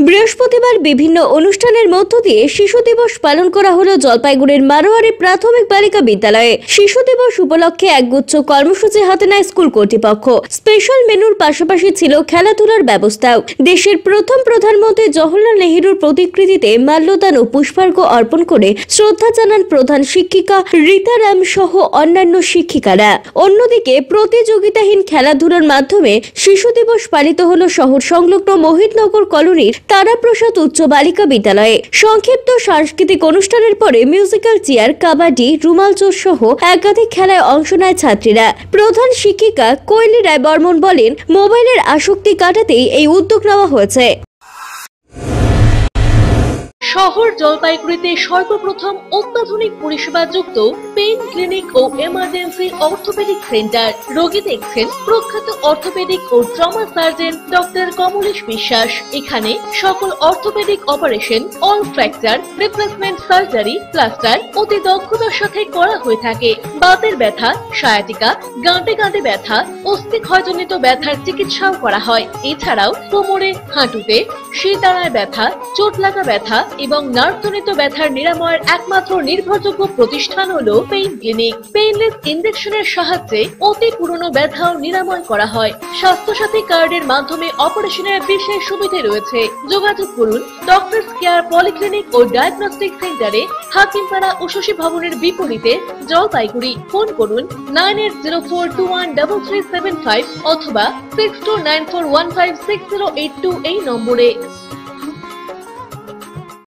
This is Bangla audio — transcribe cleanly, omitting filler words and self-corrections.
বৃহস্পতিবার বিভিন্ন অনুষ্ঠানের মধ্য দিয়ে শিশু দিবস পালন করা হলো জলপাইগুড়ির মারোয়ারি প্রাথমিক বালিকা বিদ্যালয়ে। শিশু দিবস উপলক্ষে একগুচ্ছ কর্মসূচি হাতে নেয় স্কুল কর্তৃপক্ষ। স্পেশাল মেনুর পাশাপাশি ছিল খেলাধুলার ব্যবস্থাও। দেশের প্রথম প্রধানমন্ত্রী জওহরলাল নেহরুর প্রতিকৃতিতে মাল্যদান ও পুষ্পার্ঘ্য অর্পণ করে শ্রদ্ধা জানান প্রধান শিক্ষিকা রীতা রাম সহ অন্যান্য শিক্ষিকারা। অন্যদিকে প্রতিযোগিতাহীন খেলাধুলার মাধ্যমে শিশু দিবস পালিত হলো শহর সংলগ্ন মোহিতনগর কলোনির তারাপ্রসাদ উচ্চ বালিকা বিদ্যালয়ে। সংক্ষিপ্ত সাংস্কৃতিক অনুষ্ঠানের পরে মিউজিক্যাল চেয়ার, কাবাডি, রুমাল চোর সহ একাধিক খেলায় অংশ নেয় ছাত্রীরা। প্রধান শিক্ষিকা কৈলি রায় বর্মন বলেন, মোবাইলের আসক্তি কাটাতেই এই উদ্যোগ নেওয়া হয়েছে। শহর জলপাইগুড়িতে সর্বপ্রথম অত্যাধুনিক পরিষেবা যুক্ত পেইন ক্লিনিক ও এমার্জেন্সি অর্থোপেডিক সেন্টার। রোগী দেখছেন প্রখ্যাত অর্থোপেডিক ও ট্রমা সার্জন ডক্টর কমলেশ বিশ্বাস। এখানে সকল orthopaedic operation, all fracture replacement surgery, plaster অতি দক্ষতার সাথে করা হয়ে থাকে। বাতের ব্যথা, সায়াটিকা, গাঁটে গাঁটে ব্যথা, অস্থি ক্ষয়জনিত ব্যথার চিকিৎসাও করা হয়। এছাড়াও কোমরে, হাঁটুতে, শিরদাঁড়ায় ব্যথা, চোট লাগা ব্যথা এবং নার্ভজনিত ব্যথার নিরাময়ের একমাত্র নির্ভরযোগ্য প্রতিষ্ঠান হলো পেইন ক্লিনিক। পেইনলেস ইনজেকশনের সাহায্যে অতি পুরনো ব্যথাও নিরাময় করা হয়। স্বাস্থ্যসাথী কার্ডের মাধ্যমে অপারেশনের বিশেষ সুবিধা রয়েছে। যোগাযোগ করুন ডক্টরস কেয়ার পলিক্লিনিক ও ডায়াগনস্টিক সেন্টারে, হাকিমপাড়া উশসী ভবনের বিপরীতে, জলপাইগুড়ি। ফোন করুন 9804213375 অথবা 6294156082 এই নম্বরে।